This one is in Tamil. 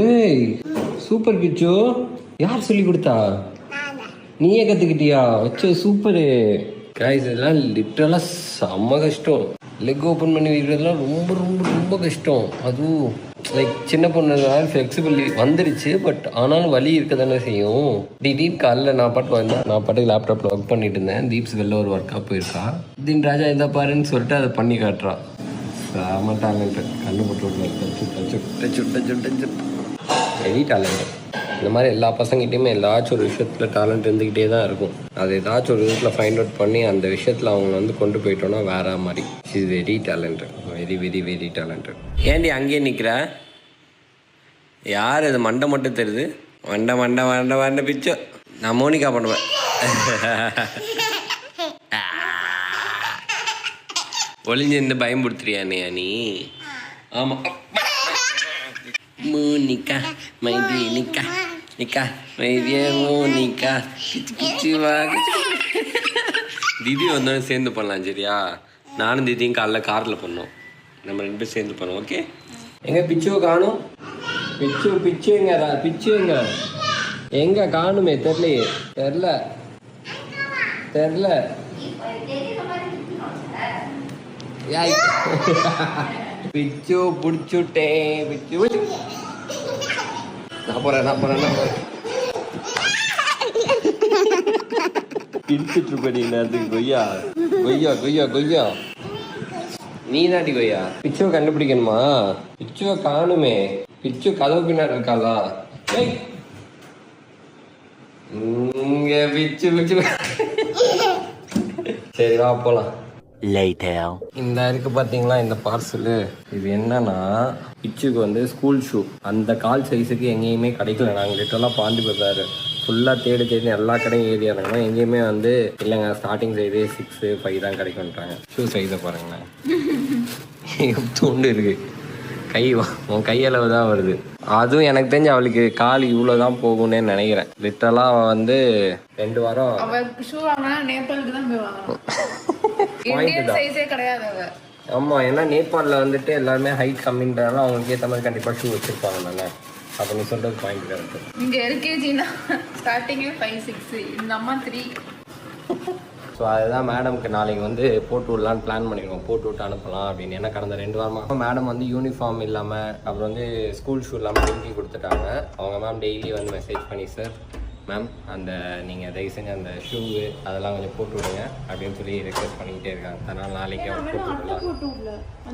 ஏய் சூப்பர் பிச்சு. யார் சொல்லி கொடுத்தா? நீயே கத்துக்கிட்டியா? வச்சோ சூப்பரு. கைஸ் இதெல்லாம் லிட்டரலா செம்ம கஷ்டம். லெக் ஓப்பன் பண்ணி வைக்கிறதுலாம் ரொம்ப ரொம்ப ரொம்ப கஷ்டம். அதுவும் லைக் சின்ன பொண்ணுனால ஃப்ளெக்சிபிள் வந்துருச்சு, பட் ஆனாலும் வலி இருக்க தானே செய்யும். திடீர்னு காலைல நான் பாட்டுக்கு லேப்டாப்பில் ஒர்க் பண்ணிட்டு இருந்தேன். தீப்ஸ் வெளில ஒரு ஒர்க்காக போயிருக்கா. திடீர்னு ராஜா இதை பாருன்னு சொல்லிட்டு அதை பண்ணி காட்டுறான். செம டேலண்ட். கண்ணு போட்டு டச்சு வெரி டேலண்ட். இந்த மாதிரி எல்லா பசங்கிட்டையுமே ஏதாச்சும் ஒரு விஷயத்தில் டேலண்ட் இருந்துக்கிட்டே தான் இருக்கும். அது ஏதாச்சும் ஒரு விஷயத்தில் ஃபைண்ட் அவுட் பண்ணி அந்த விஷயத்தில் அவங்க வந்து கொண்டு போயிட்டோன்னா வேற மாதிரி. Is very talented, very very very talented. ஏண்டி அங்கேயே நிற்கிற? யார் அது? மண்டை மட்டும் தெரியுது. மண்டை பிச்சோ. நான் மோனிகா பண்ணுவேன். ஒளிஞ்சு இந்த பயம்படுத்துறியா நீ? ஆமாம். மோனிகா மைதி நிக்கா மைதிய மோனிகா கிச்சு வா. திதி வந்தோடனே சேர்ந்து பண்ணலாம் சரியா? நானும் திதியும் காலைல காரில் பண்ணோம். நம்ம 2 பேரும் சேர்ந்து பண்ணோம். ஓகே. எங்க பிச்சுவை காணும்? பிச்சு எங்க காணுமே? தெரில பிச்சு பிடிச்சுட்டேன். பிச்சு நான் போறேன். பிடிச்சிட்டு இருப்படி நேரத்துக்கு. கொய்யா நீ தாண்டி கொய்யா. பிச்சுவை கண்டுபிடிக்கணுமா? பிச்சுவை காணுமே. பிச்சு கதவு பின்னாடி இருக்காளா? இங்க பிச்சு. சரி வா போலாம். இந்த இருக்கு பாத்தீங்களா இந்த பார்சலு. இது என்னன்னா பிச்சுக்கு வந்து ஸ்கூல் ஷூ. அந்த கால் சைஸுக்கு எங்கேயுமே கிடைக்கல. நாங்கள் லிட்டரெல்லாம் பாண்டி பஜார் ஃபுல்லாக தேடி எல்லா கடையும் ஏறி இறங்கினா எங்கேயுமே வந்து இல்லைங்க ஸ்டார்டிங் சைஸே 6, 5 தான் கிடைக்கும்ன்றாங்க. ஷூ சைஸை பாருங்களேன். தூண்டு இருக்கு. உன் கையளவு தான் வருது. அதுவும் எனக்கு தெரிஞ்சு அவளுக்கு கால் இவ்வளோதான் போகும்னு நினைக்கிறேன். லிட்டரலாக அவள் வந்து 2 வாரம் ஆமாம். ஏன்னா நேபாளில் வந்துட்டு எல்லாருமே ஹைட் கம்மின்றதால அவங்களுக்கு ஏற்ற மாதிரி கண்டிப்பாக ஷூ வச்சுருப்பாங்க தானே. அப்போ நீ சொல்கிறது பாயிண்ட் கரெக்டு. நீங்கள் எல்கேஜினா ஸ்டார்டிங்கே 5, 6, இந்த அம்மா 3. ஸோ அதுதான் மேடம்க்கு நாளைக்கு வந்து போட்டு விடலான்னு பிளான் பண்ணிடுவோம். போட்டு விட்டு அனுப்பலாம் அப்படின்னு. ஏன்னா கடந்த 2 வாரமாக மேடம் வந்து யூனிஃபார்ம் இல்லாமல் அப்புறம் வந்து ஸ்கூல் ஷூ இல்லாமல் டெங்கி கொடுத்துட்டாங்க. அவங்க மேம் டெய்லி வந்து மெசேஜ் பண்ணி சார் மேம் அந்த நீங்கள் தயவு செஞ்சு அந்த ஷூவு அதெல்லாம் கொஞ்சம் போட்டு விடுங்க அப்படின்னு சொல்லி ரெக்வஸ்ட் பண்ணிக்கிட்டே இருக்காங்க. அதனால் நாளைக்கு அவங்க போட்டு விடலாம்.